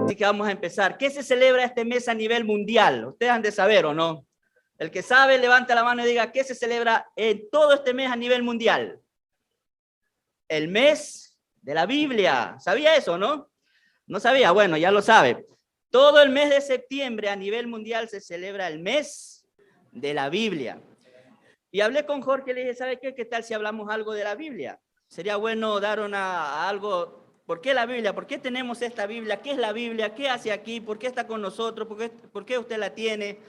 Así que vamos a empezar. ¿Qué se celebra este mes a nivel mundial? Ustedes han de saber, ¿o no? El que sabe, levanta la mano y diga, ¿qué se celebra en todo este mes a nivel mundial? El mes de la Biblia. ¿Sabía eso, no? No sabía, bueno, ya lo sabe. Todo el mes de septiembre a nivel mundial se celebra el mes de la Biblia. Y hablé con Jorge y le dije, ¿sabe qué? ¿Qué tal si hablamos algo de la Biblia? Sería bueno dar algo. ¿Por qué la Biblia? ¿Por qué tenemos esta Biblia? ¿Qué es la Biblia? ¿Qué hace aquí? ¿Por qué está con nosotros? ¿Por qué usted la tiene?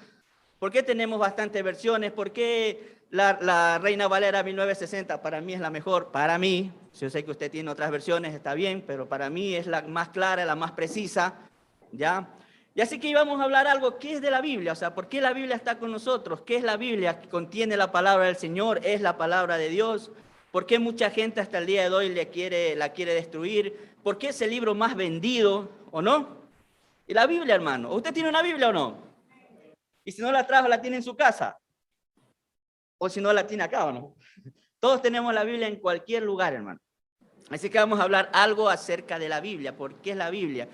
¿Por qué tenemos bastantes versiones? ¿Por qué la Reina Valera 1960 para mí es la mejor? Para mí, yo sé que usted tiene otras versiones, está bien, pero para mí es la más clara, la más precisa, ¿ya? Y así que íbamos a hablar algo, ¿qué es de la Biblia? O sea, ¿por qué la Biblia está con nosotros? ¿Qué es la Biblia? ¿Contiene la palabra del Señor? ¿Es la palabra de Dios? ¿Por qué mucha gente hasta el día de hoy la quiere destruir? ¿Por qué es el libro más vendido o no? Y la Biblia, hermano. ¿Usted tiene una Biblia o no? Y si no la trajo, la tiene en su casa. O si no la tiene acá o no. Todos tenemos la Biblia en cualquier lugar, hermano. Así que vamos a hablar algo acerca de la Biblia. ¿Por qué es la Biblia?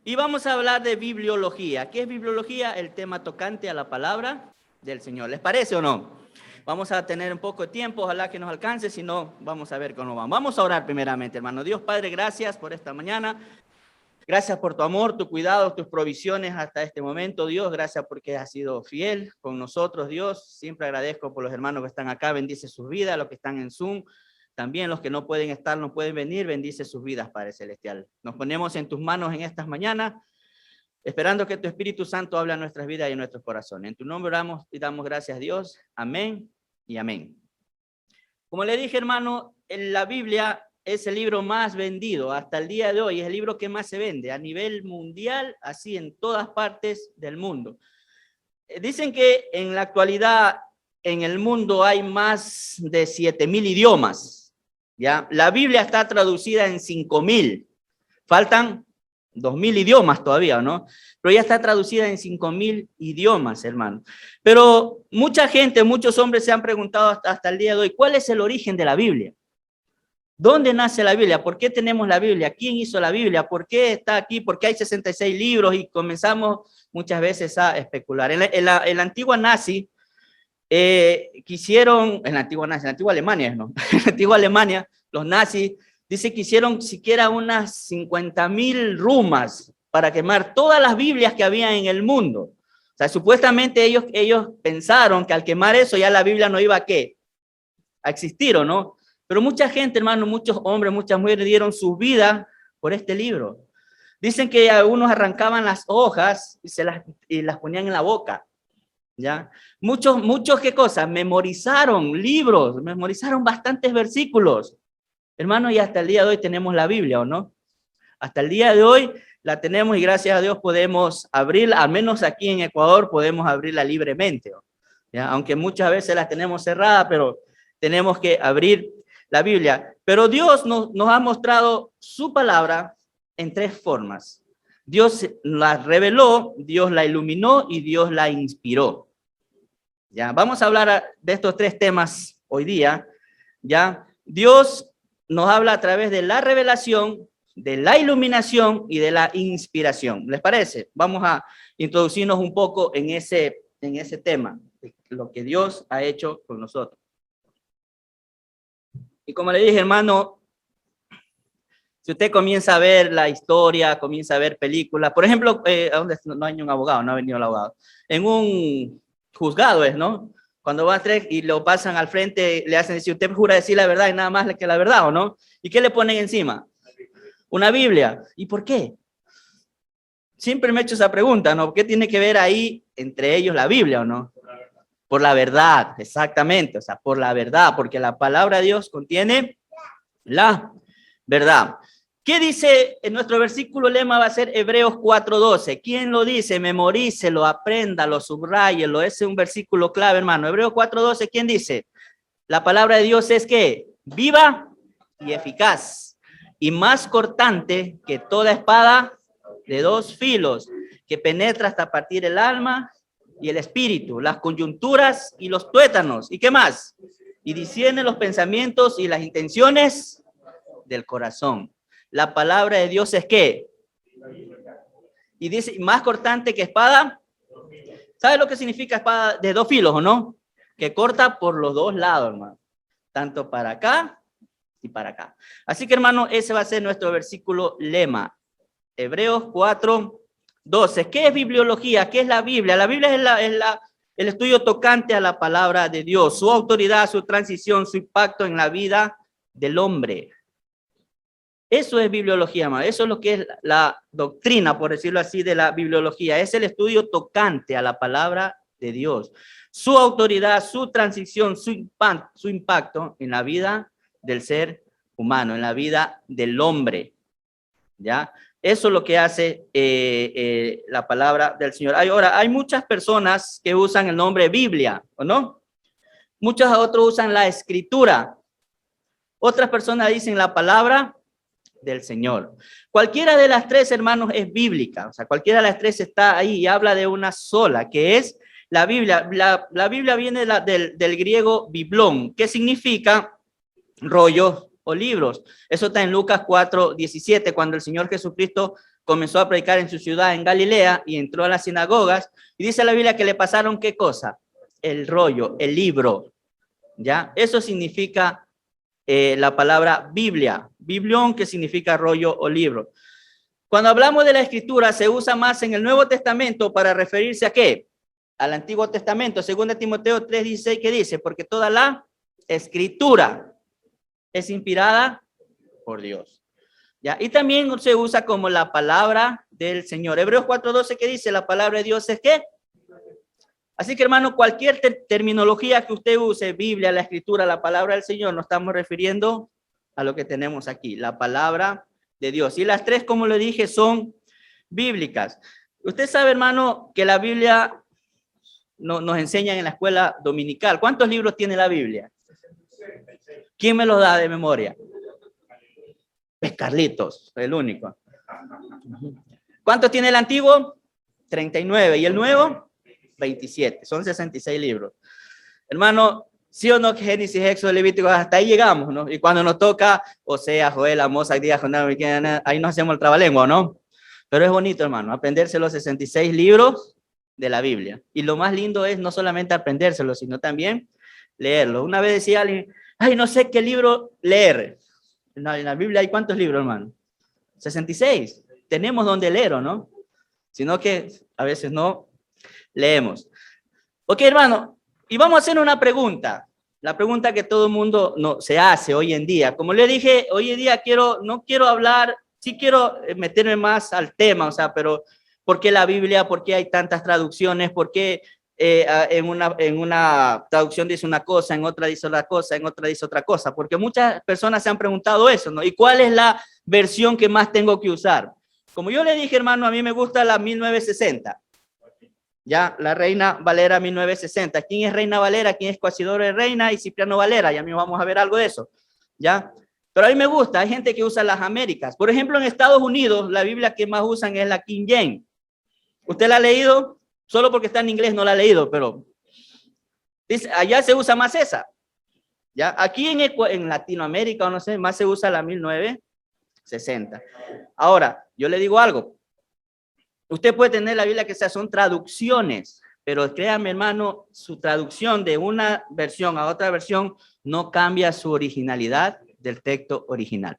Y vamos a hablar de bibliología. ¿Qué es bibliología? El tema tocante a la palabra del Señor. ¿Les parece o no? Vamos a tener un poco de tiempo, ojalá que nos alcance, si no, vamos a ver cómo vamos. Vamos a orar primeramente, hermano. Dios Padre, gracias por esta mañana. Gracias por tu amor, tu cuidado, tus provisiones hasta este momento, Dios. Gracias porque has sido fiel con nosotros, Dios. Siempre agradezco por los hermanos que están acá. Bendice sus vidas, los que están en Zoom. También los que no pueden estar, no pueden venir. Bendice sus vidas, Padre Celestial. Nos ponemos en tus manos en estas mañanas, esperando que tu Espíritu Santo hable a nuestras vidas y a nuestros corazones. En tu nombre oramos y damos gracias, Dios. Amén y amén. Como le dije, hermano, en la Biblia es el libro más vendido hasta el día de hoy, es el libro que más se vende a nivel mundial, así en todas partes del mundo. Dicen que en la actualidad en el mundo hay más de 7,000 idiomas, ¿ya? La Biblia está traducida en 5,000, faltan 2,000 idiomas todavía, ¿no? Pero ya está traducida en 5,000 idiomas, hermano. Pero mucha gente, muchos hombres se han preguntado hasta el día de hoy, ¿cuál es el origen de la Biblia? ¿Dónde nace la Biblia? ¿Por qué tenemos la Biblia? ¿Quién hizo la Biblia? ¿Por qué está aquí? ¿Por qué hay 66 libros? Y comenzamos muchas veces a especular. En la antigua nazi, en la antigua Alemania, ¿no? En la antigua Alemania, los nazis, dice que hicieron siquiera unas 50,000 rumas para quemar todas las Biblias que había en el mundo. O sea, supuestamente ellos pensaron que al quemar eso ya la Biblia no iba a ¿qué? A existir, ¿o no? Pero mucha gente, hermano, muchos hombres, muchas mujeres dieron su vida por este libro. Dicen que algunos arrancaban las hojas y las ponían en la boca, ¿ya? Muchos, ¿qué cosa? Memorizaron libros, memorizaron bastantes versículos. Hermano, y hasta el día de hoy tenemos la Biblia, ¿o no? Hasta el día de hoy la tenemos y gracias a Dios podemos abrirla, al menos aquí en Ecuador podemos abrirla libremente, ¿ya? Aunque muchas veces las tenemos cerradas, pero tenemos que abrir la Biblia. Pero Dios nos ha mostrado su palabra en tres formas. Dios la reveló, Dios la iluminó y Dios la inspiró. Ya, vamos a hablar de estos tres temas hoy día. Ya, Dios nos habla a través de la revelación, de la iluminación y de la inspiración. ¿Les parece? Vamos a introducirnos un poco en ese tema, lo que Dios ha hecho con nosotros. Y como le dije, hermano, si usted comienza a ver la historia, comienza a ver películas, por ejemplo, ¿dónde no hay un abogado? No ha venido el abogado. En un juzgado es, ¿no? Cuando va a tres y lo pasan al frente, le hacen decir, usted jura decir la verdad y nada más que la verdad, ¿o no? ¿Y qué le ponen encima? Una Biblia. ¿Y por qué? Siempre me he hecho esa pregunta, ¿no? ¿Qué tiene que ver ahí entre ellos la Biblia, o no? Por la verdad, exactamente, o sea, por la verdad, porque la palabra de Dios contiene la verdad. ¿Qué dice en nuestro versículo lema? Va a ser Hebreos 4:12. ¿Quién lo dice? Memorícelo, apréndalo, subráyelo. Ese es un versículo clave, hermano. Hebreos 4:12, ¿quién dice? La palabra de Dios es que viva y eficaz y más cortante que toda espada de dos filos, que penetra hasta partir el alma y el espíritu, las coyunturas y los tuétanos. ¿Y qué más? Y discierne los pensamientos y las intenciones del corazón. La palabra de Dios es ¿qué? Y dice, más cortante que espada. ¿Sabe lo que significa espada de dos filos o no? Que corta por los dos lados, hermano. Tanto para acá y para acá. Así que, hermano, ese va a ser nuestro versículo lema. Hebreos 4:12. ¿Qué es bibliología? ¿Qué es la Biblia? La Biblia es el estudio tocante a la palabra de Dios, su autoridad, su transición, su impacto en la vida del hombre. Eso es bibliología, hermano. Eso es lo que es la doctrina, por decirlo así, de la bibliología. Es el estudio tocante a la palabra de Dios, su autoridad, su transición, su impacto en la vida del ser humano, en la vida del hombre. ¿Ya? Eso es lo que hace la palabra del Señor. Ahora, hay muchas personas que usan el nombre Biblia, ¿o no? Muchos otros usan la escritura. Otras personas dicen la palabra del Señor. Cualquiera de las tres, hermanos, es bíblica. O sea, cualquiera de las tres está ahí y habla de una sola, que es la Biblia. La Biblia viene del griego biblón, que significa rollos o libros. Eso está en Lucas 4:17, cuando el Señor Jesucristo comenzó a predicar en su ciudad, en Galilea, y entró a las sinagogas. Y dice la Biblia que le pasaron, ¿qué cosa? El rollo, el libro. ¿Ya? Eso significa la palabra Biblia, biblión, que significa rollo o libro. Cuando hablamos de la escritura, se usa más en el Nuevo Testamento para referirse a ¿qué? Al Antiguo Testamento. 2 Timoteo 3:16, que dice, porque toda la escritura es inspirada por Dios. ¿Ya? Y también se usa como la palabra del Señor. Hebreos 4:12, que dice, la palabra de Dios es ¿qué? Así que, hermano, cualquier terminología que usted use, Biblia, la escritura, la palabra del Señor, nos estamos refiriendo a lo que tenemos aquí, la palabra de Dios. Y las tres, como le dije, son bíblicas. Usted sabe, hermano, que la Biblia nos enseñan en la escuela dominical. ¿Cuántos libros tiene la Biblia? ¿Quién me los da de memoria? Es Carlitos, el único. ¿Cuántos tiene el antiguo? 39. ¿Y el nuevo? 27. Son 66 libros. Hermano, sí o no, Génesis, Éxodo, Levítico, hasta ahí llegamos, ¿no? Y cuando nos toca Osea, Joel, Amós, Isaías, ahí nos hacemos el trabalengua, ¿no? Pero es bonito, hermano, aprenderse los 66 libros de la Biblia. Y lo más lindo es no solamente aprendérselos, sino también leerlos. Una vez decía alguien, ay, no sé qué libro leer. En la Biblia hay ¿cuántos libros, hermano? 66. Tenemos donde leer, ¿o no? Sino que a veces no leemos. Ok, hermano, y vamos a hacer una pregunta. La pregunta que todo el mundo se hace hoy en día. Como le dije, hoy en día no quiero hablar, sí quiero meterme más al tema, o sea, pero ¿por qué la Biblia? ¿Por qué hay tantas traducciones? ¿Por qué en una traducción dice una cosa, en otra dice otra cosa, en otra dice otra cosa? Porque muchas personas se han preguntado eso, ¿no? ¿Y cuál es la versión que más tengo que usar? Como yo le dije, hermano, a mí me gusta la 1960. Ya, la Reina Valera 1960. ¿Quién es Reina Valera? ¿Quién es Coasidoro de Reina? Y Cipriano Valera. Ya mismo vamos a ver algo de eso. ¿Ya? Pero a mí me gusta. Hay gente que usa las Américas. Por ejemplo, en Estados Unidos, la Biblia que más usan es la King James. ¿Usted la ha leído? Solo porque está en inglés no la ha leído, pero dice, allá se usa más esa. ¿Ya? Aquí en Latinoamérica, o no sé, más se usa la 1960. Ahora, yo le digo algo. Usted puede tener la Biblia que sea, son traducciones, pero créanme, hermano, su traducción de una versión a otra versión no cambia su originalidad del texto original,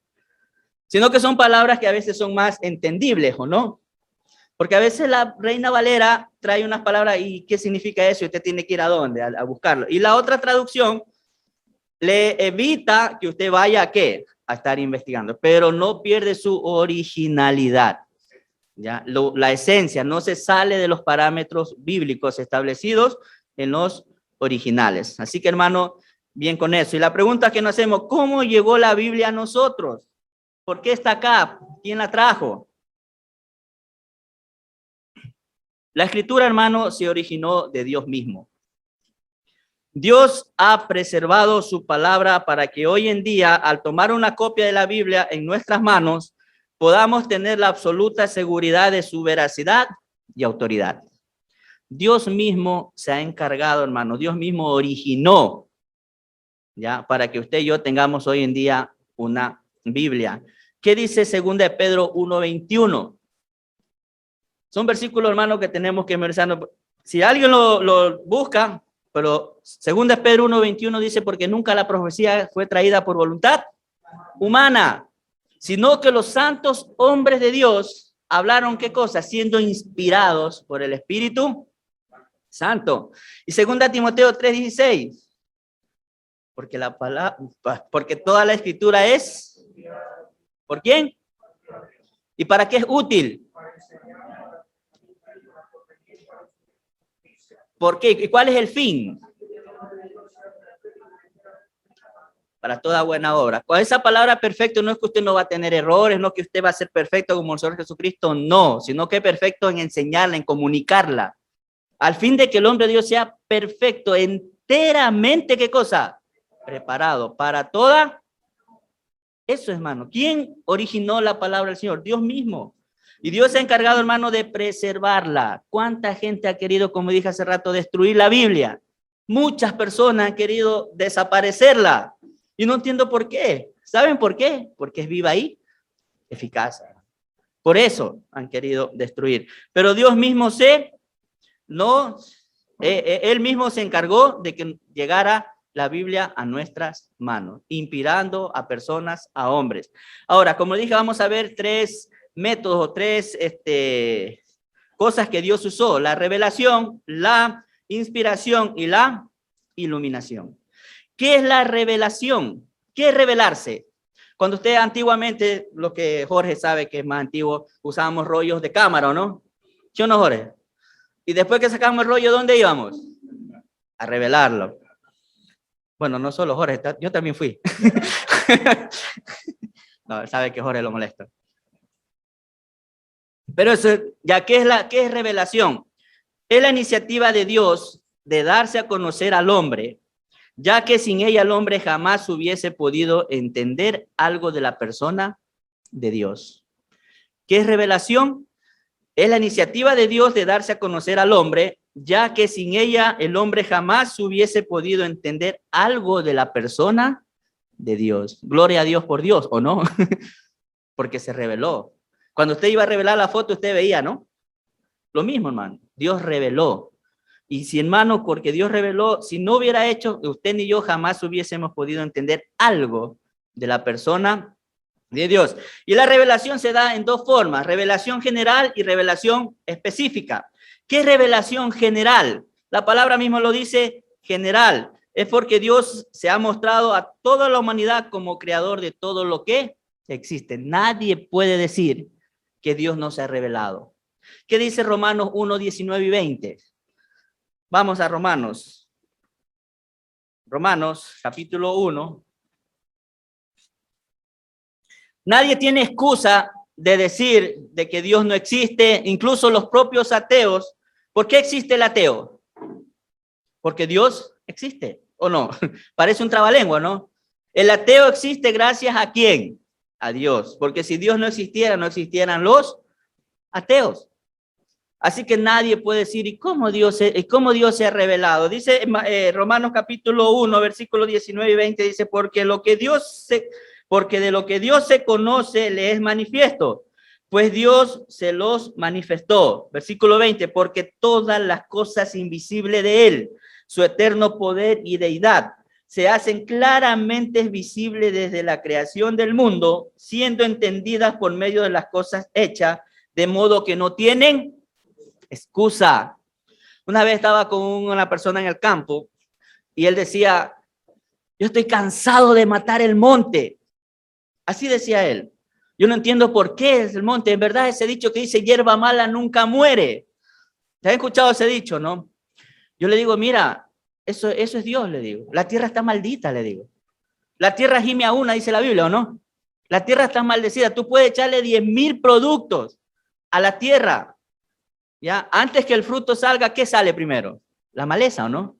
sino que son palabras que a veces son más entendibles, ¿o no? Porque a veces la Reina Valera trae unas palabras y ¿qué significa eso? Y usted tiene que ir a dónde, a buscarlo. Y la otra traducción le evita que usted vaya a ¿qué? A estar investigando, pero no pierde su originalidad. ¿Ya? La esencia no se sale de los parámetros bíblicos establecidos en los originales. Así que, hermano, bien con eso. Y la pregunta que nos hacemos, ¿cómo llegó la Biblia a nosotros? ¿Por qué está acá? ¿Quién la trajo? La escritura, hermano, se originó de Dios mismo. Dios ha preservado su palabra para que hoy en día, al tomar una copia de la Biblia en nuestras manos, podamos tener la absoluta seguridad de su veracidad y autoridad. Dios mismo se ha encargado, hermano, Dios mismo originó, ya, para que usted y yo tengamos hoy en día una Biblia. ¿Qué dice 2 Pedro 1:21? Son versículos, hermanos, que tenemos que memorizar. Si alguien lo busca, pero 2 Pedro 1:21 dice, porque nunca la profecía fue traída por voluntad humana, sino que los santos hombres de Dios hablaron, ¿qué cosa? Siendo inspirados por el Espíritu Santo. Y 2 Timoteo 3:16, porque toda la escritura es, ¿por quién? ¿Y para qué es útil? ¿Por qué? ¿Y cuál es el fin? Para toda buena obra. Con esa palabra perfecto no es que usted no va a tener errores, no que usted va a ser perfecto como el Señor Jesucristo, no, sino que es perfecto en enseñarla, en comunicarla, al fin de que el hombre de Dios sea perfecto, enteramente, ¿qué cosa? Preparado para toda. Eso, hermano. ¿Quién originó la palabra del Señor? Dios mismo. Y Dios se ha encargado, hermano, de preservarla. ¿Cuánta gente ha querido, como dije hace rato, destruir la Biblia? Muchas personas han querido desaparecerla. Y no entiendo por qué. ¿Saben por qué? Porque es viva ahí, eficaz. Por eso han querido destruir. Pero Dios mismo Él mismo se encargó de que llegara la Biblia a nuestras manos, inspirando a personas, a hombres. Ahora, como dije, vamos a ver tres métodos o tres cosas que Dios usó: la revelación, la inspiración y la iluminación. ¿Qué es la revelación? ¿Qué es revelarse? Cuando usted antiguamente, lo que Jorge sabe que es más antiguo, usábamos rollos de cámara, ¿o no? ¿Sí o no, Jorge? Y después que sacamos el rollo, ¿dónde íbamos? A revelarlo. Bueno, no solo Jorge, yo también fui. No, sabe que Jorge lo molesta. Pero eso, ya, ¿qué es revelación? Es la iniciativa de Dios de darse a conocer al hombre, ya que sin ella el hombre jamás hubiese podido entender algo de la persona de Dios. ¿Qué es revelación? Es la iniciativa de Dios de darse a conocer al hombre, ya que sin ella el hombre jamás hubiese podido entender algo de la persona de Dios. Gloria a Dios por Dios, ¿o no? Porque se reveló. Cuando usted iba a revelar la foto, usted veía, ¿no? Lo mismo, hermano. Dios reveló. Y si, hermano, porque Dios reveló, si no hubiera hecho, usted ni yo jamás hubiésemos podido entender algo de la persona de Dios. Y la revelación se da en dos formas: revelación general y revelación específica. ¿Qué es revelación general? La palabra mismo lo dice, general. Es porque Dios se ha mostrado a toda la humanidad como creador de todo lo que existe. Nadie puede decir que Dios no se ha revelado. ¿Qué dice Romanos 1, 19 y 20? Vamos a Romanos. Romanos, capítulo 1. Nadie tiene excusa de decir de que Dios no existe, incluso los propios ateos. ¿Por qué existe el ateo? Porque Dios existe, ¿o no? Parece un trabalengua, ¿no? El ateo existe gracias a ¿quién? A Dios. Porque si Dios no existiera, no existieran los ateos. Así que nadie puede decir, ¿y cómo Dios se ha revelado? Dice Romanos capítulo 1, versículos 19 y 20, dice, porque de lo que Dios se conoce le es manifiesto, pues Dios se los manifestó. Versículo 20, porque todas las cosas invisibles de él, su eterno poder y deidad, se hacen claramente visibles desde la creación del mundo, siendo entendidas por medio de las cosas hechas, de modo que no tienen excusa. Una vez estaba con una persona en el campo y él decía, yo estoy cansado de matar el monte. Así decía él. Yo no entiendo por qué es el monte. En verdad, ese dicho que dice hierba mala nunca muere. ¿Te has escuchado ese dicho, no? Yo le digo, mira, eso es Dios, le digo. La tierra está maldita, le digo. La tierra gime a una, dice la Biblia, ¿o no? La tierra está maldecida. Tú puedes echarle 10,000 productos a la tierra. ¿Ya? Antes que el fruto salga, ¿qué sale primero? La maleza, ¿o no?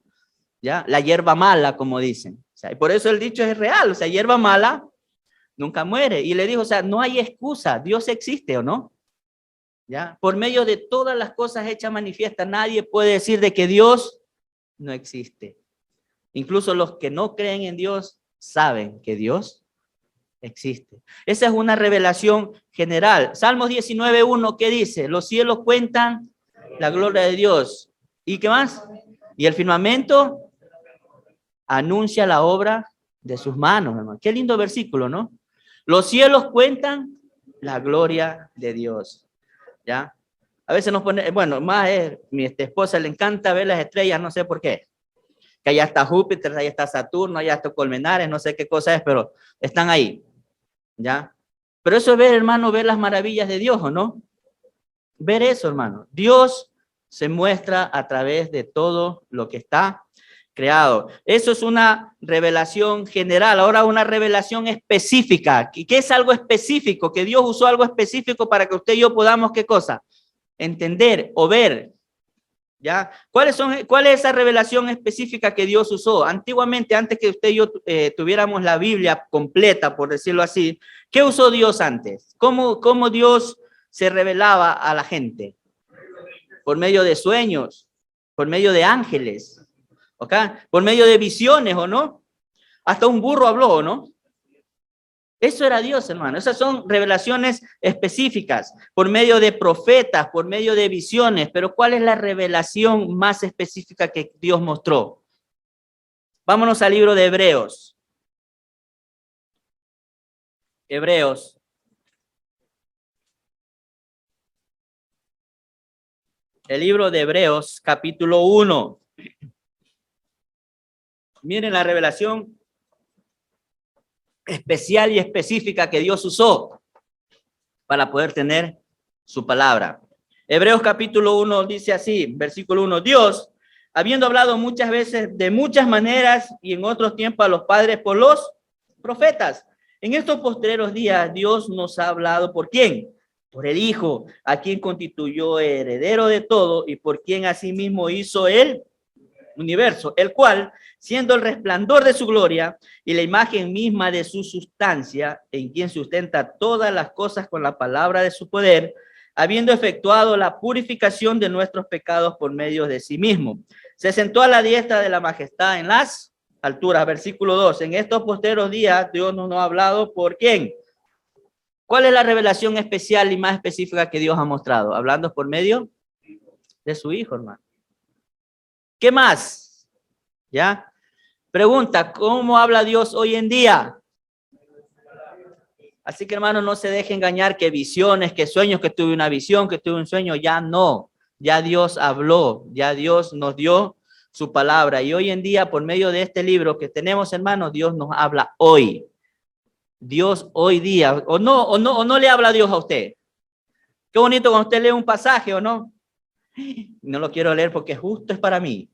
¿Ya? La hierba mala, como dicen. O sea, y por eso el dicho es real. O sea, hierba mala nunca muere. Y le dijo, o sea, no hay excusa. Dios existe, ¿o no? ¿Ya? Por medio de todas las cosas hechas manifiestas, nadie puede decir de que Dios no existe. Incluso los que no creen en Dios saben que Dios existe. Esa es una revelación general. Salmos 19:1, ¿qué dice? Los cielos cuentan la gloria de Dios. ¿Y qué más? Y el firmamento anuncia la obra de sus manos, hermano. Qué lindo versículo, ¿no? Los cielos cuentan la gloria de Dios. ¿Ya? A veces nos pone, bueno, más es, mi esposa le encanta ver las estrellas, no sé por qué. Que allá está Júpiter, allá está Saturno, allá está Colmenares, no sé qué cosa es, pero están ahí. ¿Ya? Pero eso es ver, hermano, ver las maravillas de Dios, ¿o no? Ver eso, hermano. Dios se muestra a través de todo lo que está creado. Eso es una revelación general. Ahora una revelación específica. ¿Qué es algo específico? Que Dios usó algo específico para que usted y yo podamos, ¿qué cosa? Entender o ver. ¿Ya? ¿Cuál es esa revelación específica que Dios usó? Antiguamente, antes que usted y yo tuviéramos la Biblia completa, por decirlo así, ¿qué usó Dios antes? ¿Cómo Dios se revelaba a la gente? Por medio de sueños, por medio de ángeles, ¿ok? Por medio de visiones, ¿o no? Hasta un burro habló, ¿no? Eso era Dios, hermano. Esas son revelaciones específicas, por medio de profetas, por medio de visiones. Pero ¿cuál es la revelación más específica que Dios mostró? Vámonos al libro de Hebreos. Hebreos. El libro de Hebreos, capítulo 1. Miren la revelación especial y específica que Dios usó para poder tener su palabra. Hebreos capítulo 1 dice así, versículo 1, Dios, habiendo hablado muchas veces de muchas maneras y en otros tiempos a los padres por los profetas, en estos postreros días Dios nos ha hablado ¿por quién? Por el Hijo, a quien constituyó heredero de todo y por quien asimismo hizo el universo, el cual, siendo el resplandor de su gloria y la imagen misma de su sustancia, en quien sustenta todas las cosas con la palabra de su poder, habiendo efectuado la purificación de nuestros pecados por medio de sí mismo, se sentó a la diestra de la majestad en las alturas. Versículo 2. En estos posteros días Dios nos ha hablado ¿por quién? ¿Cuál es la revelación especial y más específica que Dios ha mostrado? Hablando por medio de su Hijo, hermano. ¿Qué más? ¿Ya? Pregunta, ¿cómo habla Dios hoy en día? Así que, hermano, no se deje engañar que visiones, que sueños, que tuve una visión, que tuve un sueño, ya no. Ya Dios habló, ya Dios nos dio su palabra. Y hoy en día, por medio de este libro que tenemos, hermano, Dios nos habla hoy. Dios hoy día, o no le habla Dios a usted. Qué bonito cuando usted lee un pasaje, ¿o no? No lo quiero leer porque justo es para mí.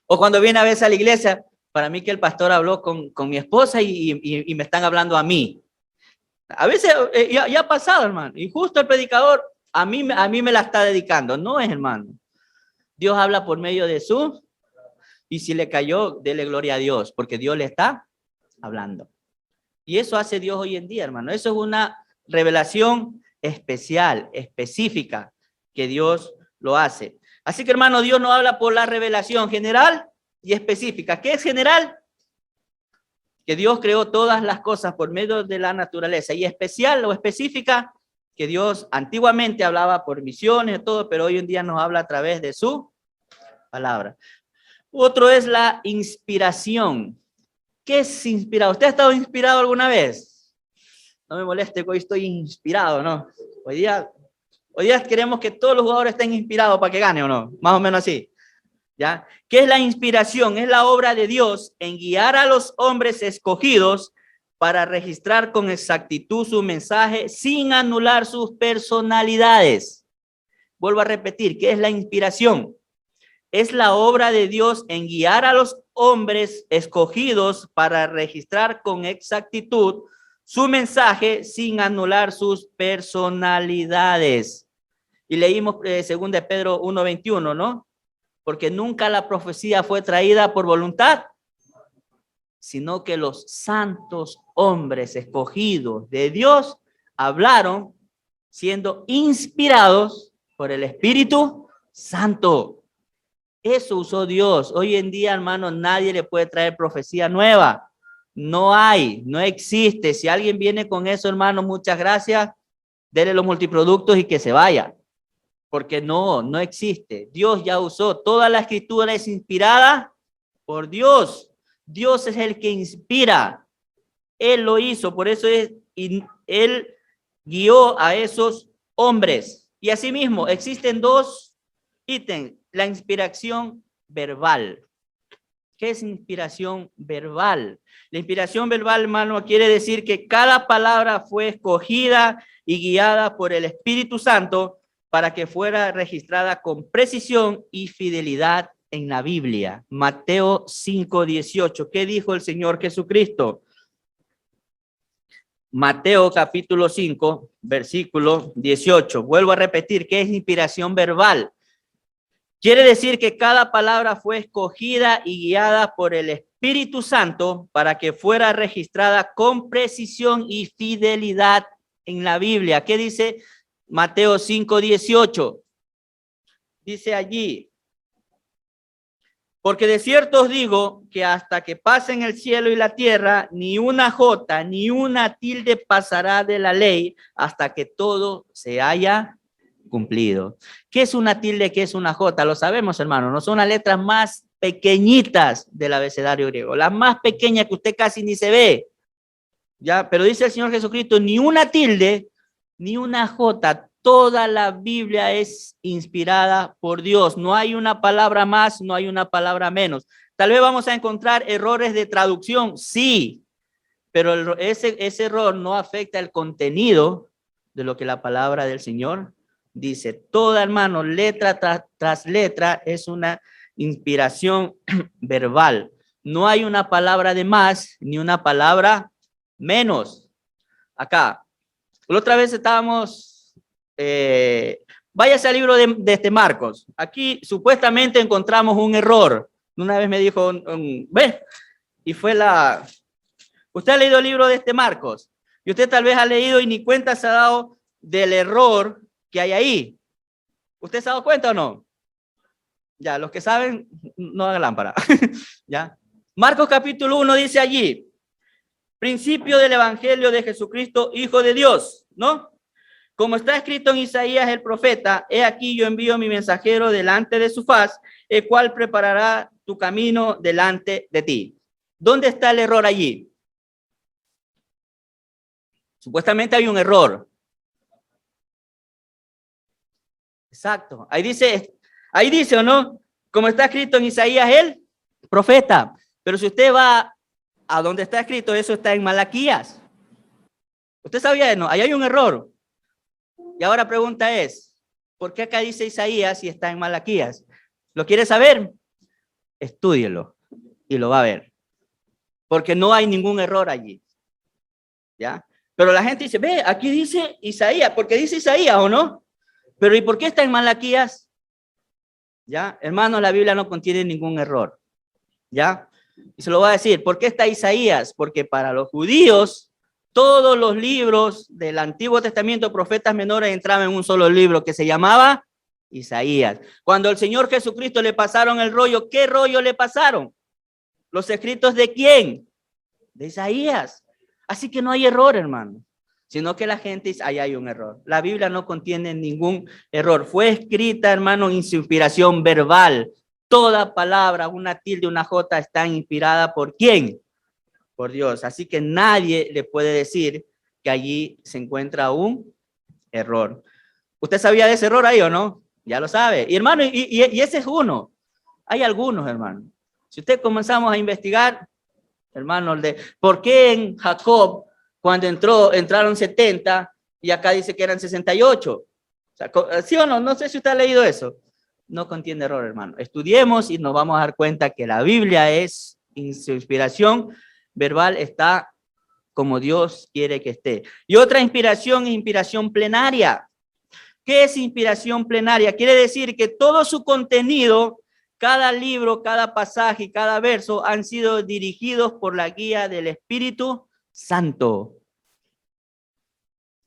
O cuando viene a veces a la iglesia, para mí que el pastor habló con mi esposa y me están hablando a mí. A veces ya ha pasado, hermano. Y justo el predicador a mí me la está dedicando. No es, hermano. Dios habla por medio de su. Y si le cayó, dele gloria a Dios, porque Dios le está hablando. Y eso hace Dios hoy en día, hermano. Eso es una revelación especial, específica, que Dios lo hace. Así que, hermano, Dios no habla por la revelación general y específica. ¿Qué es general? Que Dios creó todas las cosas por medio de la naturaleza. Y especial o específica, que Dios antiguamente hablaba por visiones y todo, pero hoy en día nos habla a través de su palabra. Otro es la inspiración. ¿Qué es inspirado? ¿Usted ha estado inspirado alguna vez? No me moleste, hoy estoy inspirado, ¿no? Hoy día queremos que todos los jugadores estén inspirados para que gane, ¿o no? Más o menos así. ¿Ya? ¿Qué es la inspiración? Es la obra de Dios en guiar a los hombres escogidos para registrar con exactitud su mensaje sin anular sus personalidades. Vuelvo a repetir, ¿qué es la inspiración? Es la obra de Dios en guiar a los hombres escogidos para registrar con exactitud su mensaje sin anular sus personalidades. Y leímos 2 de Pedro 1:21, ¿no? Porque nunca la profecía fue traída por voluntad, sino que los santos hombres escogidos de Dios hablaron siendo inspirados por el Espíritu Santo. Eso usó Dios. Hoy en día, hermano, nadie le puede traer profecía nueva. No hay, no existe. Si alguien viene con eso, hermano, muchas gracias. Dele los multiproductos y que se vaya. Porque no existe. Dios ya usó. Toda la escritura es inspirada por Dios. Dios es el que inspira. Él lo hizo. Por eso Él guió a esos hombres. Y asimismo, existen dos ítems. La inspiración verbal. ¿Qué es inspiración verbal? La inspiración verbal, hermano, quiere decir que cada palabra fue escogida y guiada por el Espíritu Santo para que fuera registrada con precisión y fidelidad en la Biblia. Mateo 5:18. ¿Qué dijo el Señor Jesucristo? Mateo capítulo 5, versículo 18. Vuelvo a repetir, ¿qué es inspiración verbal? Quiere decir que cada palabra fue escogida y guiada por el Espíritu Santo para que fuera registrada con precisión y fidelidad en la Biblia. ¿Qué dice Mateo 5:18? Dice allí, porque de cierto os digo que hasta que pasen el cielo y la tierra, ni una jota ni una tilde pasará de la ley hasta que todo se haya cumplido. ¿Qué es una tilde? ¿Qué es una jota? Lo sabemos, hermano. No son las letras más pequeñitas del abecedario griego, las más pequeñas que usted casi ni se ve. Ya, pero dice el Señor Jesucristo, ni una tilde, ni una jota. Toda la Biblia es inspirada por Dios. No hay una palabra más, no hay una palabra menos. Tal vez vamos a encontrar errores de traducción, sí, pero ese error no afecta el contenido de lo que la palabra del Señor dice. Toda, hermano, letra tras letra es una inspiración verbal. No hay una palabra de más ni una palabra menos. Acá, la otra vez estábamos, váyase al libro de Marcos. Aquí supuestamente encontramos un error. Una vez me dijo, ve, y fue usted ha leído el libro de Marcos, y usted tal vez ha leído y ni cuenta se ha dado del error que hay ahí. ¿Usted se ha dado cuenta o no? Ya, los que saben, no hagan lámpara. Ya. Marcos capítulo 1 dice allí, principio del evangelio de Jesucristo, Hijo de Dios, ¿no? Como está escrito en Isaías el profeta, he aquí yo envío mi mensajero delante de su faz, el cual preparará tu camino delante de ti. ¿Dónde está el error allí? Supuestamente hay un error. Exacto. Ahí dice o no, como está escrito en Isaías el profeta. Pero si usted va a donde está escrito, eso está en Malaquías. ¿Usted sabía no? Ahí hay un error. Y ahora pregunta es, ¿por qué acá dice Isaías y está en Malaquías? ¿Lo quiere saber? Estúdielo y lo va a ver. Porque no hay ningún error allí. ¿Ya? Pero la gente dice, ve, aquí dice Isaías, porque dice Isaías, ¿o no? Pero ¿y por qué está en Malaquías? ¿Ya? Hermanos, la Biblia no contiene ningún error. ¿Ya? Y se lo voy a decir, ¿por qué está Isaías? Porque para los judíos, todos los libros del Antiguo Testamento, profetas menores, entraban en un solo libro que se llamaba Isaías. Cuando al Señor Jesucristo le pasaron el rollo, ¿qué rollo le pasaron? ¿Los escritos de quién? De Isaías. Así que no hay error, hermano. Sino que la gente dice, ahí hay un error. La Biblia no contiene ningún error. Fue escrita, hermano, en su inspiración verbal. Toda palabra, una tilde, una jota, está inspirada ¿por quién? Por Dios. Así que nadie le puede decir que allí se encuentra un error. ¿Usted sabía de ese error ahí o no? Ya lo sabe. Y hermano, y ese es uno. Hay algunos, hermano. Si usted comenzamos a investigar, hermano, ¿por qué en Jacob, cuando entraron 70 y acá dice que eran 68? O sea, ¿sí o no? No sé si usted ha leído eso. No contiene error, hermano. Estudiemos y nos vamos a dar cuenta que la Biblia es, en su inspiración verbal, está como Dios quiere que esté. Y otra inspiración es inspiración plenaria. ¿Qué es inspiración plenaria? Quiere decir que todo su contenido, cada libro, cada pasaje, cada verso han sido dirigidos por la guía del Espíritu Santo.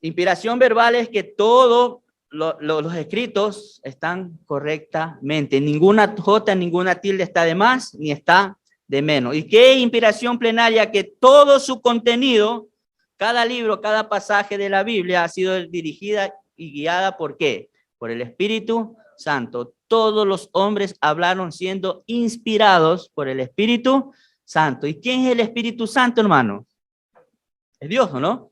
Inspiración verbal es que todos los escritos están correctamente. Ninguna jota, ninguna tilde está de más, ni está de menos. ¿Y qué inspiración plenaria? Que todo su contenido, cada libro, cada pasaje de la Biblia ha sido dirigida y guiada ¿por qué? Por el Espíritu Santo. Todos los hombres hablaron siendo inspirados por el Espíritu Santo. ¿Y quién es el Espíritu Santo, hermano? Es Dios, ¿o no?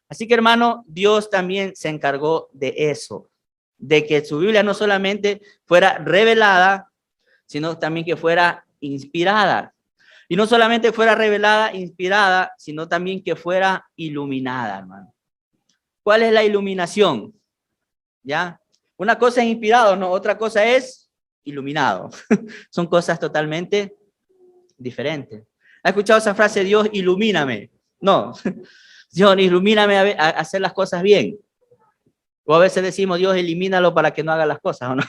Así que, hermano, Dios también se encargó de eso, de que su Biblia no solamente fuera revelada, sino también que fuera inspirada. Y no solamente fuera revelada, inspirada, sino también que fuera iluminada, hermano. ¿Cuál es la iluminación? ¿Ya? Una cosa es inspirado, ¿no? Otra cosa es iluminado. Son cosas totalmente diferentes. ¿Ha escuchado esa frase, Dios, ilumíname? No. Dios, ilumíname a hacer las cosas bien. O a veces decimos, Dios, elimínalo para que no haga las cosas, ¿o no?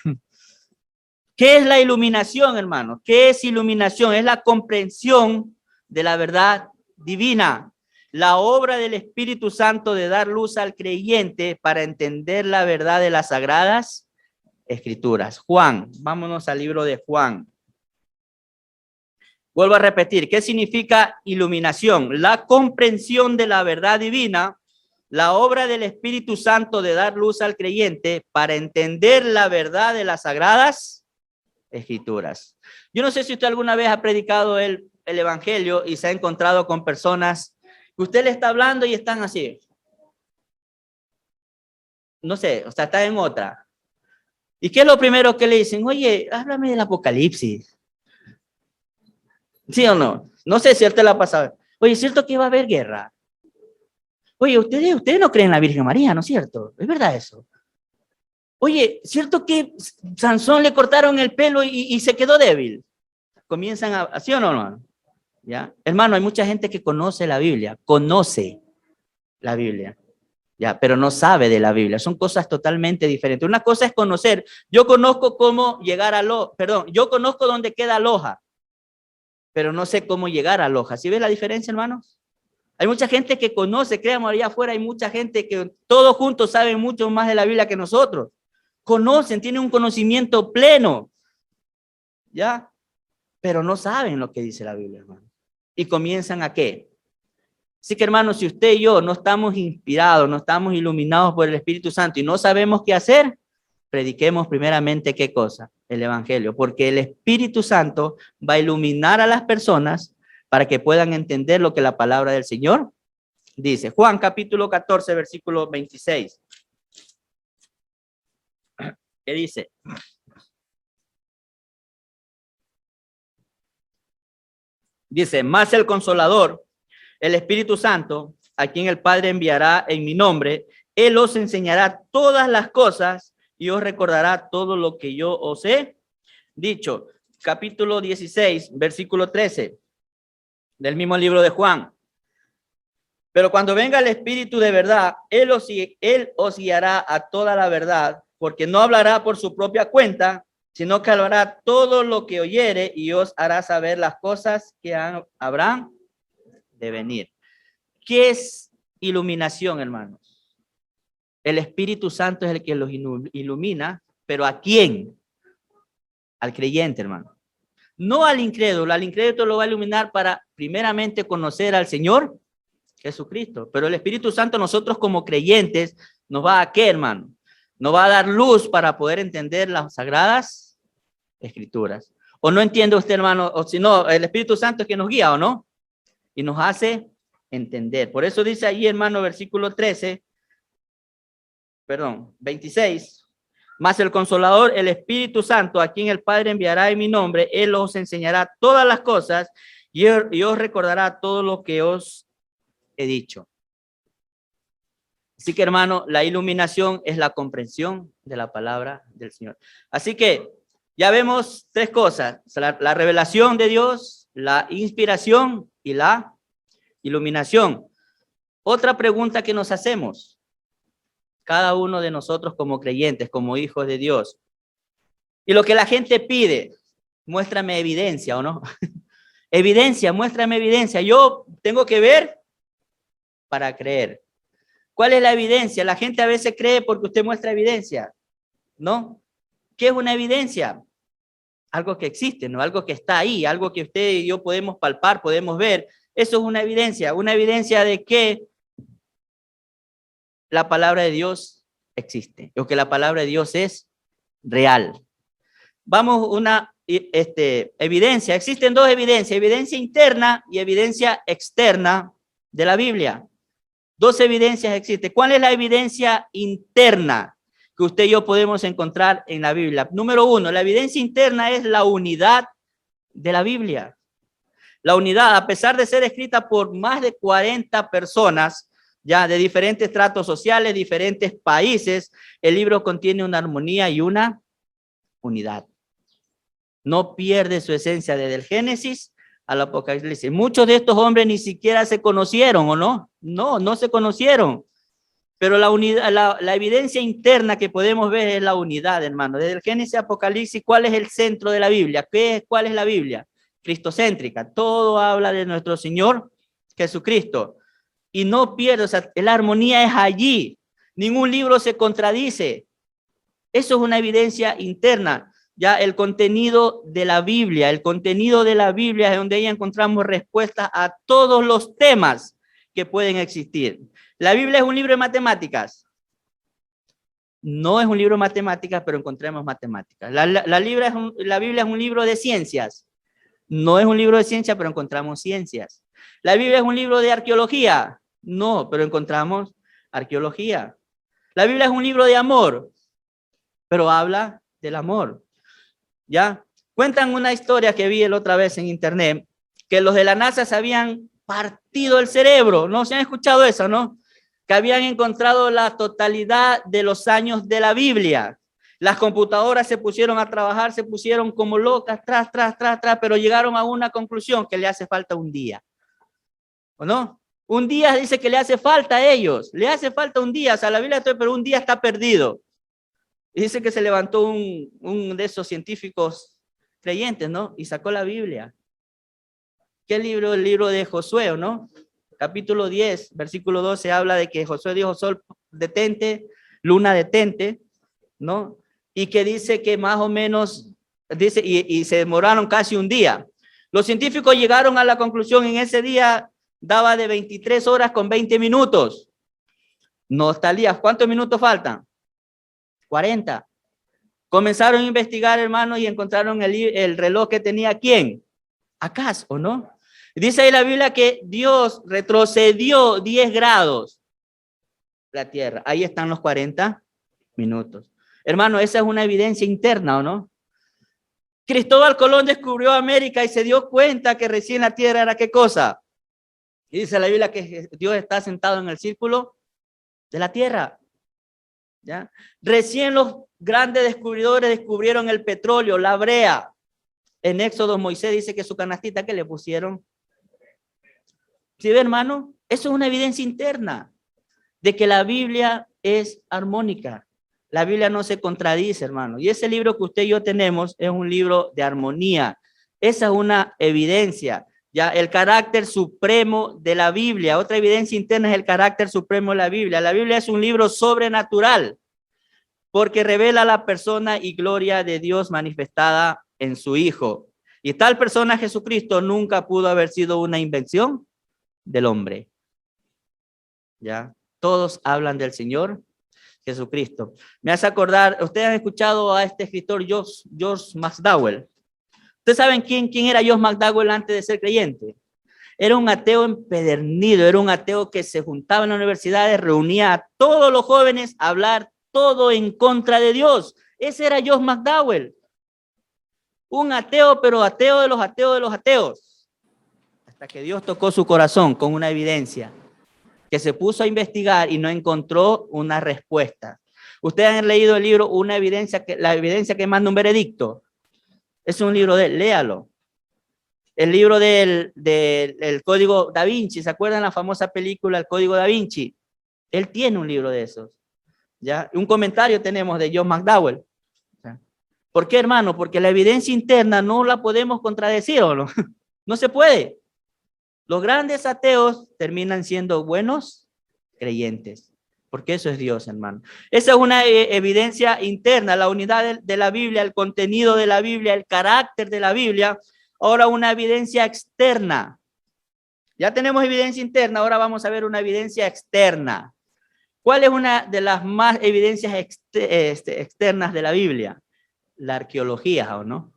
¿Qué es la iluminación, hermano? ¿Qué es iluminación? Es la comprensión de la verdad divina. La obra del Espíritu Santo de dar luz al creyente para entender la verdad de las Sagradas Escrituras. Juan, vámonos al libro de Juan. Vuelvo a repetir, ¿qué significa iluminación? La comprensión de la verdad divina, la obra del Espíritu Santo de dar luz al creyente para entender la verdad de las Sagradas Escrituras. Yo no sé si usted alguna vez ha predicado el Evangelio y se ha encontrado con personas que usted le está hablando y están así. No sé, o sea, está en otra. ¿Y qué es lo primero que le dicen? Oye, háblame del Apocalipsis. ¿Sí o no? No sé si a usted le ha pasado. Oye, ¿es cierto que va a haber guerra? Oye, ustedes no creen en la Virgen María, ¿no es cierto? ¿Es verdad eso? Oye, ¿cierto que Sansón le cortaron el pelo y se quedó débil? Comienzan a, ¿sí o no, hermano? ¿Ya? Hermano, hay mucha gente que conoce la Biblia, ¿ya? Pero no sabe de la Biblia. Son cosas totalmente diferentes. Una cosa es conocer. Yo conozco cómo llegar a yo conozco dónde queda Loja, pero no sé cómo llegar a Loja. ¿Sí ves la diferencia, hermanos? Hay mucha gente que conoce, créanme, allá afuera hay mucha gente que todos juntos saben mucho más de la Biblia que nosotros. Conocen, tienen un conocimiento pleno, ¿ya? Pero no saben lo que dice la Biblia, hermano. ¿Y comienzan a qué? Así que, hermanos, si usted y yo no estamos inspirados, no estamos iluminados por el Espíritu Santo y no sabemos qué hacer, prediquemos primeramente qué cosa, el Evangelio, porque el Espíritu Santo va a iluminar a las personas para que puedan entender lo que la palabra del Señor dice. Juan capítulo 14, versículo 26. ¿Qué dice? Dice, más el Consolador, el Espíritu Santo, a quien el Padre enviará en mi nombre, Él os enseñará todas las cosas y os recordará todo lo que yo os he dicho. Capítulo 16, versículo 13, del mismo libro de Juan. Pero cuando venga el Espíritu de verdad, Él os guiará a toda la verdad, porque no hablará por su propia cuenta, sino que hablará todo lo que oyere y os hará saber las cosas que habrán de venir. ¿Qué es iluminación, hermanos? El Espíritu Santo es el que los ilumina, pero ¿a quién? Al creyente, hermano. No al incrédulo. Al incrédulo lo va a iluminar para primeramente conocer al Señor Jesucristo. Pero el Espíritu Santo, nosotros como creyentes, nos va a ¿qué, hermano? Nos va a dar luz para poder entender las sagradas Escrituras. ¿O no entiende usted, hermano? O si no, el Espíritu Santo es que nos guía, ¿o no? Y nos hace entender. Por eso dice ahí, hermano, versículo 26. Más el Consolador, el Espíritu Santo, a quien el Padre enviará en mi nombre, Él os enseñará todas las cosas y os recordará todo lo que os he dicho. Así que, hermano, la iluminación es la comprensión de la palabra del Señor. Así que ya vemos tres cosas: la revelación de Dios, la inspiración y la iluminación. Otra pregunta que nos hacemos, cada uno de nosotros como creyentes, como hijos de Dios, y lo que la gente pide, muéstrame evidencia, ¿o no? Evidencia, muéstrame evidencia. Yo tengo que ver para creer. ¿Cuál es la evidencia? La gente a veces cree porque usted muestra evidencia, ¿no? ¿Qué es una evidencia? algo que existe, ¿no? Algo que está ahí, algo que usted y yo podemos palpar, podemos ver. Eso es una evidencia de que la palabra de Dios existe, o que la palabra de Dios es real. Vamos una evidencia. Existen dos evidencias, evidencia interna y evidencia externa de la Biblia. Dos evidencias existen. ¿Cuál es la evidencia interna que usted y yo podemos encontrar en la Biblia? Número uno, la evidencia interna es la unidad de la Biblia. La unidad, a pesar de ser escrita por más de 40 personas, ya de diferentes tratos sociales, diferentes países, el libro contiene una armonía y una unidad. No pierde su esencia desde el Génesis al Apocalipsis. Muchos de estos hombres ni siquiera se conocieron, ¿o no? No se conocieron. Pero la unidad, la evidencia interna que podemos ver es la unidad, hermano. Desde el Génesis a Apocalipsis, ¿cuál es el centro de la Biblia? ¿Cuál es la Biblia? Cristocéntrica. Todo habla de nuestro Señor Jesucristo. Y no pierde, o sea, la armonía es allí. Ningún libro se contradice. Eso es una evidencia interna. Ya el contenido de la Biblia, es donde ahí encontramos respuestas a todos los temas que pueden existir. ¿La Biblia es un libro de matemáticas? No es un libro de matemáticas, pero encontramos matemáticas. La Biblia es un libro de ciencias. No es un libro de ciencias, pero encontramos ciencias. ¿La Biblia es un libro de arqueología? No, pero encontramos arqueología. ¿La Biblia es un libro de amor? Pero habla del amor. ¿Ya? Cuentan una historia que vi la otra vez en internet, que los de la NASA se habían partido el cerebro. ¿No se han escuchado eso, no? Que habían encontrado la totalidad de los años de la Biblia. Las computadoras se pusieron a trabajar, se pusieron como locas, tras, pero llegaron a una conclusión, que le hace falta un día. ¿O no? Un día dice que le hace falta a ellos. Le hace falta un día. O sea, la Biblia, pero un día está perdido. Y dice que se levantó un de esos científicos creyentes, ¿no? Y sacó la Biblia. ¿Qué libro? El libro de Josué, ¿no? Capítulo 10, versículo 12, habla de que Josué dijo: sol, detente, luna, detente, ¿no? Y que dice que más o menos, dice, y se demoraron casi un día. Los científicos llegaron a la conclusión en ese día, daba de 23 horas con 20 minutos. No está el día. ¿Cuántos minutos faltan? 40. Comenzaron a investigar, hermanos, y encontraron el reloj que tenía ¿quién? Acaz, ¿o no? Dice ahí la Biblia que Dios retrocedió 10 grados la tierra. Ahí están los 40 minutos. Hermano, esa es una evidencia interna, ¿o no? Cristóbal Colón descubrió América y se dio cuenta que recién la tierra era ¿qué cosa? Y dice la Biblia que Dios está sentado en el círculo de la tierra. ¿Ya? Recién los grandes descubridores descubrieron el petróleo, la brea. En Éxodo Moisés dice que su canastita que le pusieron. ¿Sí ve, hermano? Eso es una evidencia interna de que la Biblia es armónica. La Biblia no se contradice, hermano. Y ese libro que usted y yo tenemos es un libro de armonía. Esa es una evidencia. Ya el carácter supremo de la Biblia. Otra evidencia interna es el carácter supremo de la Biblia. La Biblia es un libro sobrenatural porque revela la persona y gloria de Dios manifestada en su Hijo. Y tal persona, Jesucristo, nunca pudo haber sido una invención del hombre. ¿Ya? Todos hablan del Señor Jesucristo. Me hace acordar, ustedes han escuchado a este escritor George McDowell. ¿Ustedes saben quién era George McDowell antes de ser creyente? Era un ateo empedernido, era un ateo que se juntaba en las universidades, reunía a todos los jóvenes a hablar todo en contra de Dios. Ese era George McDowell. Un ateo, pero ateo de los ateos de los ateos. Hasta que Dios tocó su corazón con una evidencia, que se puso a investigar y no encontró una respuesta. Ustedes han leído el libro la evidencia que manda un veredicto. Es un libro léalo. El libro del Código Da Vinci, ¿se acuerdan la famosa película El Código Da Vinci? Él tiene un libro de esos. ¿Ya? Un comentario tenemos de John McDowell. ¿Por qué, hermano? Porque la evidencia interna no la podemos contradecir, ¿o no? No se puede. Los grandes ateos terminan siendo buenos creyentes. porque eso es Dios, hermano. Esa es una evidencia interna, la unidad de la Biblia, el contenido de la Biblia, el carácter de la Biblia. Ahora una evidencia externa. Ya tenemos evidencia interna, ahora vamos a ver una evidencia externa. ¿Cuál es una de las más evidencias externas de la Biblia? La arqueología, ¿o no?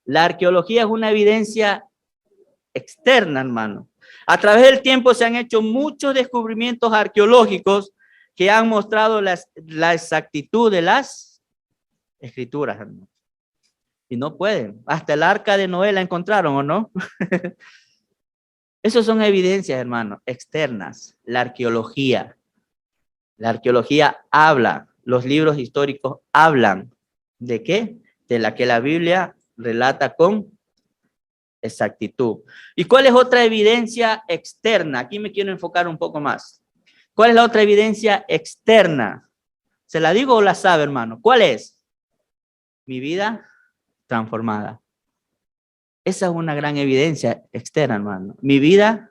La arqueología es una evidencia externa, hermano. A través del tiempo se han hecho muchos descubrimientos arqueológicos que han mostrado la exactitud de las escrituras, hermano. Y no pueden. Hasta el arca de Noé la encontraron, ¿o no? Esas son evidencias, hermano, externas. La arqueología. La arqueología habla, los libros históricos hablan. ¿De qué? De la que la Biblia relata con exactitud. ¿Y cuál es otra evidencia externa? Aquí me quiero enfocar un poco más. ¿Cuál es la otra evidencia externa? ¿Se la digo o la sabe, hermano? ¿Cuál es? Mi vida transformada. Esa es una gran evidencia externa, hermano. Mi vida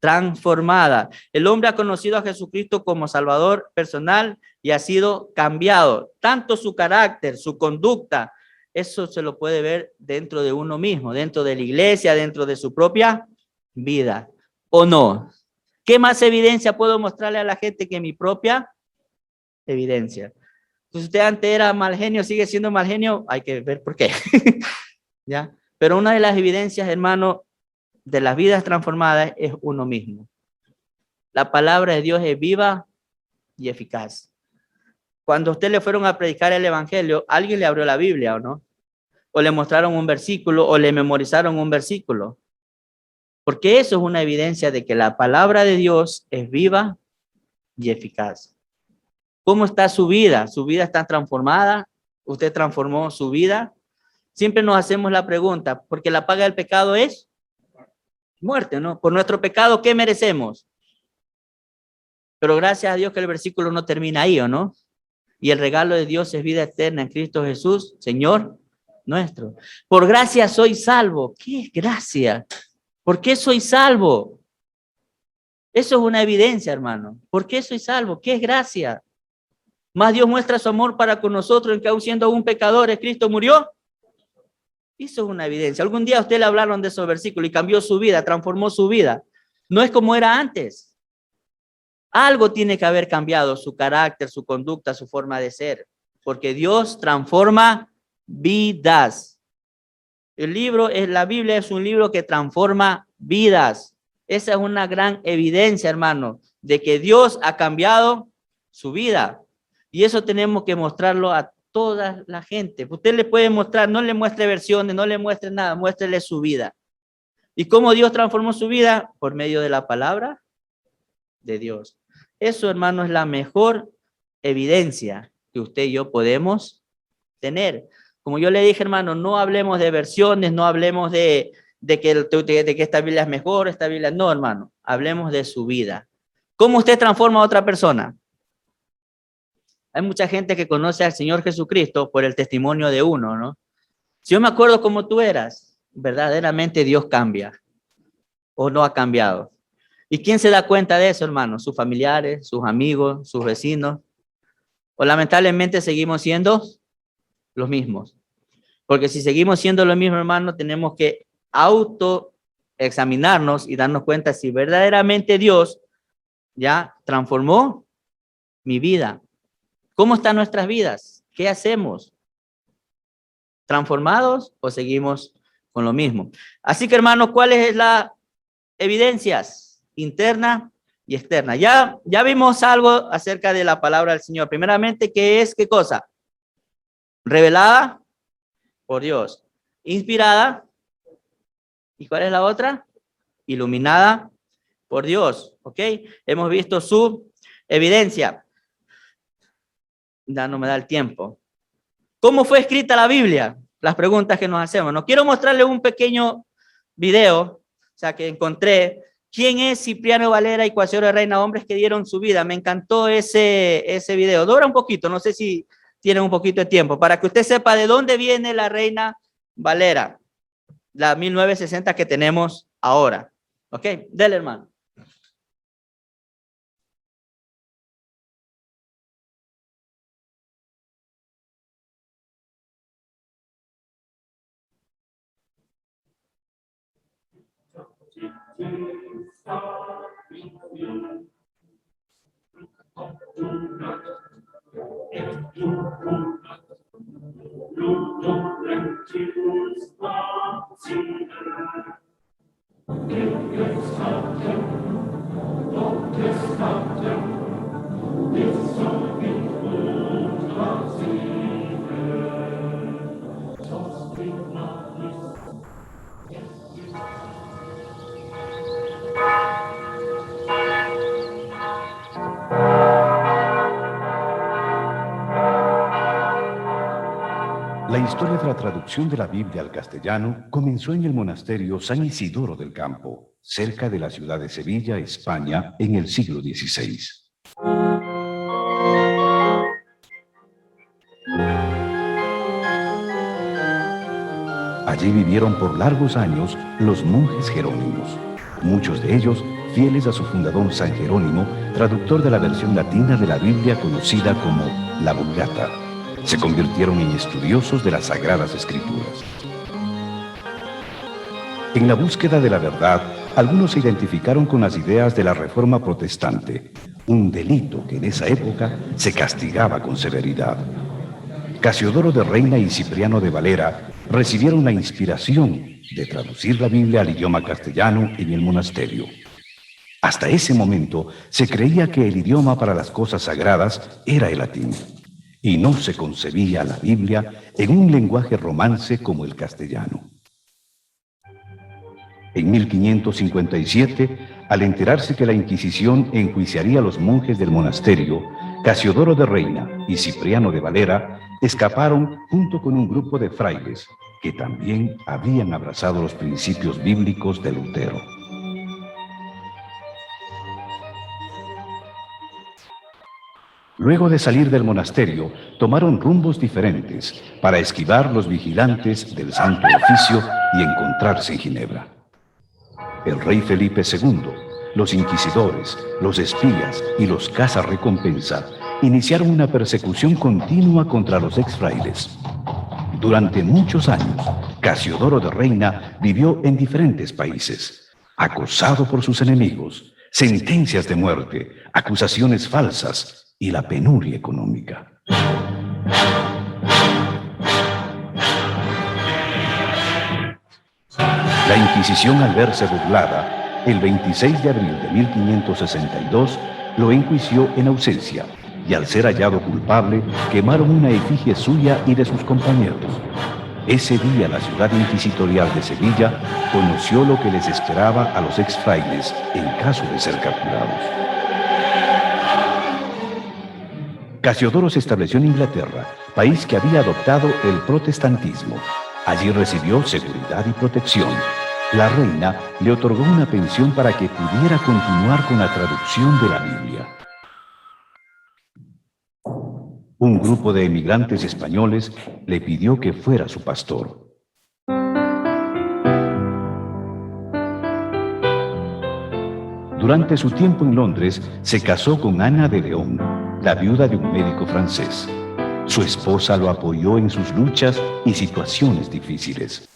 transformada. El hombre ha conocido a Jesucristo como Salvador personal y ha sido cambiado. Tanto su carácter, su conducta, eso se lo puede ver dentro de uno mismo, dentro de la iglesia, dentro de su propia vida. ¿O no? ¿Qué más evidencia puedo mostrarle a la gente que mi propia evidencia? Si usted antes era mal genio, sigue siendo mal genio, hay que ver por qué. ¿Ya? Pero una de las evidencias, hermano, de las vidas transformadas es uno mismo. La palabra de Dios es viva y eficaz. Cuando a usted le fueron a predicar el evangelio, alguien le abrió la Biblia, ¿o no? O le mostraron un versículo o le memorizaron un versículo. Porque eso es una evidencia de que la palabra de Dios es viva y eficaz. ¿Cómo está su vida? ¿Su vida está transformada? ¿Usted transformó su vida? Siempre nos hacemos la pregunta, porque la paga del pecado es muerte, ¿no? Por nuestro pecado, ¿qué merecemos? Pero gracias a Dios que el versículo no termina ahí, ¿o no? Y el regalo de Dios es vida eterna en Cristo Jesús, Señor nuestro. Por gracia soy salvo. ¿Qué es gracia? ¿Por qué soy salvo? Eso es una evidencia, hermano. ¿Por qué soy salvo? ¿Qué es gracia? Más Dios muestra su amor para con nosotros en que aún siendo un pecador, Cristo murió. Eso es una evidencia. Algún día a usted le hablaron de esos versículos y cambió su vida, transformó su vida. No es como era antes. Algo tiene que haber cambiado, su carácter, su conducta, su forma de ser, porque Dios transforma vidas. La Biblia es un libro que transforma vidas. Esa es una gran evidencia, hermano, de que Dios ha cambiado su vida. Y eso tenemos que mostrarlo a toda la gente. Usted le puede mostrar, no le muestre versiones, no le muestre nada, muéstrele su vida. ¿Y cómo Dios transformó su vida? Por medio de la palabra de Dios. Eso, hermano, es la mejor evidencia que usted y yo podemos tener. Como yo le dije, hermano, no hablemos de versiones, no hablemos de que esta Biblia es mejor, esta Biblia no, hermano. Hablemos de su vida. ¿Cómo usted transforma a otra persona? Hay mucha gente que conoce al Señor Jesucristo por el testimonio de uno, ¿no? Si yo me acuerdo cómo tú eras, verdaderamente Dios cambia o no ha cambiado. ¿Y quién se da cuenta de eso, hermano? Sus familiares, sus amigos, sus vecinos. O lamentablemente seguimos siendo los mismos. Porque si seguimos siendo los mismos, hermano, tenemos que autoexaminarnos y darnos cuenta si verdaderamente Dios ya transformó mi vida. ¿Cómo están nuestras vidas? ¿Qué hacemos? ¿Transformados o seguimos con lo mismo? Así que, hermano, ¿cuáles son las evidencias interna y externa? Ya vimos algo acerca de la palabra del Señor. Primeramente, ¿qué es? ¿Qué cosa? Revelada por Dios. Inspirada. ¿Y cuál es la otra? Iluminada por Dios. ¿Ok? Hemos visto su evidencia. Ya no me da el tiempo. ¿Cómo fue escrita la Biblia? Las preguntas que nos hacemos. No quiero mostrarles un pequeño video, o sea, que encontré. ¿Quién es Cipriano Valera y Cuasio de Reina? Hombres que dieron su vida. Me encantó ese video. Dura un poquito, no sé si tienen un poquito de tiempo, para que usted sepa de dónde viene la Reina Valera, la 1960 que tenemos ahora. ¿Ok? Dele, hermano. La historia de la traducción de la Biblia al castellano comenzó en el monasterio San Isidoro del Campo, cerca de la ciudad de Sevilla, España, en el siglo XVI. Allí vivieron por largos años los monjes jerónimos, muchos de ellos fieles a su fundador San Jerónimo, traductor de la versión latina de la Biblia conocida como la Vulgata. Se convirtieron en estudiosos de las Sagradas Escrituras. En la búsqueda de la verdad, algunos se identificaron con las ideas de la Reforma Protestante, un delito que en esa época se castigaba con severidad. Casiodoro de Reina y Cipriano de Valera recibieron la inspiración de traducir la Biblia al idioma castellano en el monasterio. Hasta ese momento se creía que el idioma para las cosas sagradas era el latín, y no se concebía la Biblia en un lenguaje romance como el castellano. En 1557, al enterarse que la Inquisición enjuiciaría a los monjes del monasterio, Casiodoro de Reina y Cipriano de Valera escaparon junto con un grupo de frailes que también habían abrazado los principios bíblicos de Lutero. Luego de salir del monasterio, tomaron rumbos diferentes para esquivar los vigilantes del Santo Oficio y encontrarse en Ginebra. El rey Felipe II, los inquisidores, los espías y los cazarrecompensa iniciaron una persecución continua contra los exfrailes. Durante muchos años, Casiodoro de Reina vivió en diferentes países, acosado por sus enemigos, sentencias de muerte, acusaciones falsas y la penuria económica. La Inquisición, al verse burlada, el 26 de abril de 1562, lo enjuició en ausencia y al ser hallado culpable, quemaron una efigie suya y de sus compañeros. Ese día la ciudad inquisitorial de Sevilla conoció lo que les esperaba a los exfrailes en caso de ser capturados. Casiodoro se estableció en Inglaterra, país que había adoptado el protestantismo. Allí recibió seguridad y protección. La reina le otorgó una pensión para que pudiera continuar con la traducción de la Biblia. Un grupo de emigrantes españoles le pidió que fuera su pastor. Durante su tiempo en Londres, se casó con Ana de León, la viuda de un médico francés. Su esposa lo apoyó en sus luchas y situaciones difíciles.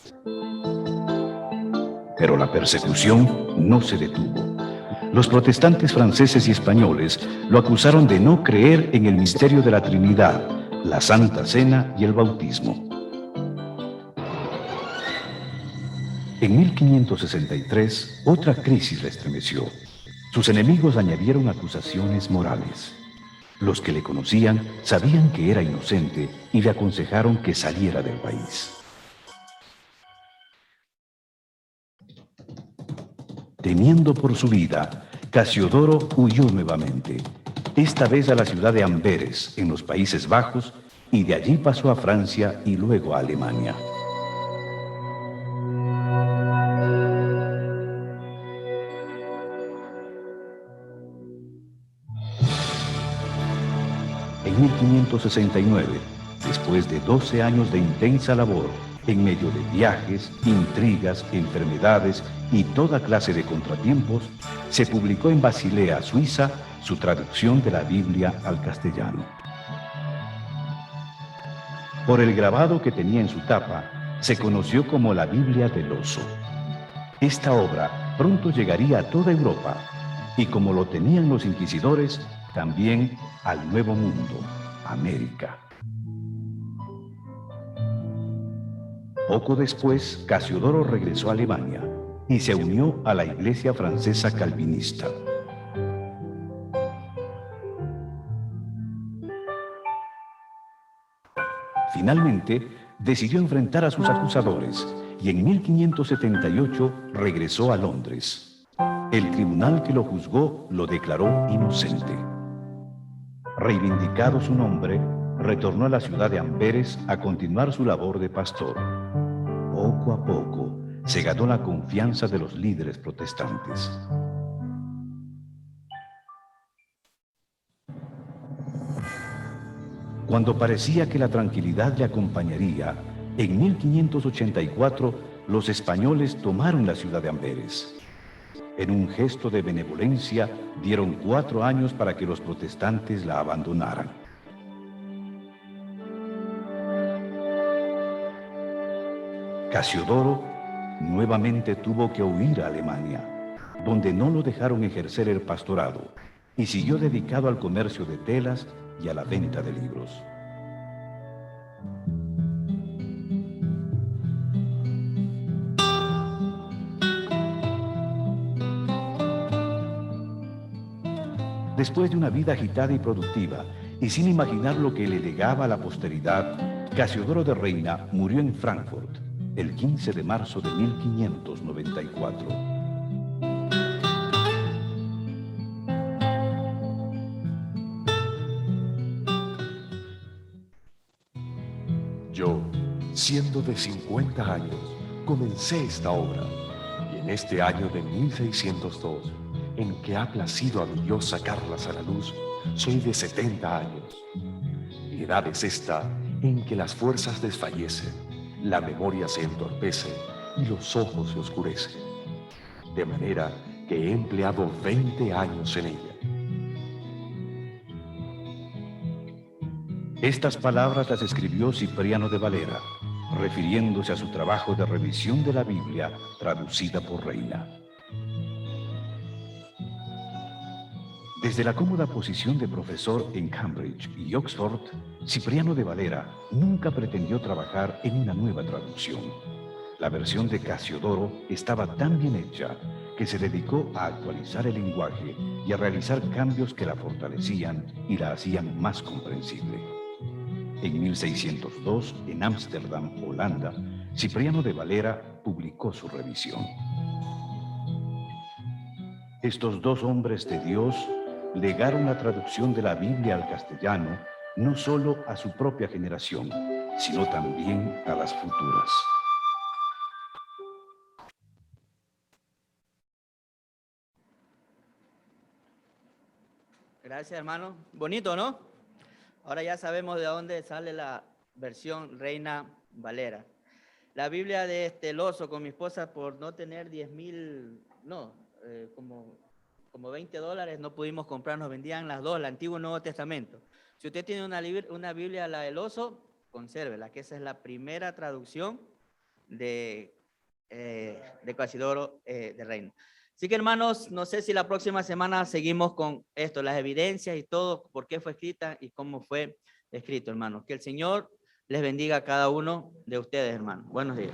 Pero la persecución no se detuvo. Los protestantes franceses y españoles lo acusaron de no creer en el misterio de la Trinidad, la Santa Cena y el bautismo. En 1563, otra crisis le estremeció. Sus enemigos añadieron acusaciones morales. Los que le conocían sabían que era inocente y le aconsejaron que saliera del país. Temiendo por su vida, Casiodoro huyó nuevamente, esta vez a la ciudad de Amberes, en los Países Bajos, y de allí pasó a Francia y luego a Alemania. En 1569, después de 12 años de intensa labor, en medio de viajes, intrigas, enfermedades y toda clase de contratiempos, se publicó en Basilea, Suiza, su traducción de la Biblia al castellano. Por el grabado que tenía en su tapa, se conoció como la Biblia del Oso. Esta obra pronto llegaría a toda Europa y, como lo tenían los inquisidores, también al Nuevo Mundo, América. Poco después, Casiodoro regresó a Alemania y se unió a la iglesia francesa calvinista. Finalmente, decidió enfrentar a sus acusadores y en 1578 regresó a Londres. El tribunal que lo juzgó lo declaró inocente. Reivindicado su nombre, retornó a la ciudad de Amberes a continuar su labor de pastor. Poco a poco, se ganó la confianza de los líderes protestantes. Cuando parecía que la tranquilidad le acompañaría, en 1584 los españoles tomaron la ciudad de Amberes. En un gesto de benevolencia, dieron 4 años para que los protestantes la abandonaran. Casiodoro nuevamente tuvo que huir a Alemania, donde no lo dejaron ejercer el pastorado, y siguió dedicado al comercio de telas y a la venta de libros. Después de una vida agitada y productiva, y sin imaginar lo que le legaba a la posteridad, Casiodoro de Reina murió en Frankfurt el 15 de marzo de 1594. Yo, siendo de 50 años, comencé esta obra, y en este año de 1602, en que ha placido a mi Dios sacarlas a la luz, soy de 70 años. Edad es esta en que las fuerzas desfallecen, la memoria se entorpece y los ojos se oscurecen, de manera que he empleado 20 años en ella. Estas palabras las escribió Cipriano de Valera, refiriéndose a su trabajo de revisión de la Biblia traducida por Reina. Desde la cómoda posición de profesor en Cambridge y Oxford, Cipriano de Valera nunca pretendió trabajar en una nueva traducción. La versión de Casiodoro estaba tan bien hecha que se dedicó a actualizar el lenguaje y a realizar cambios que la fortalecían y la hacían más comprensible. En 1602, en Ámsterdam, Holanda, Cipriano de Valera publicó su revisión. Estos dos hombres de Dios legaron la traducción de la Biblia al castellano no solo a su propia generación, sino también a las futuras. Gracias, hermano. Bonito, ¿no? Ahora ya sabemos de dónde sale la versión Reina Valera. La Biblia de el oso con mi esposa, por no tener 10,000, no, como $20 no pudimos comprar, nos vendían las dos, el Antiguo y el Nuevo Testamento. Si usted tiene una Biblia, la del oso, consérvela, que esa es la primera traducción de Casiodoro de Reina. Así que, hermanos, no sé si la próxima semana seguimos con esto, las evidencias y todo, por qué fue escrita y cómo fue escrito, hermanos. Que el Señor les bendiga a cada uno de ustedes, hermanos. Buenos días.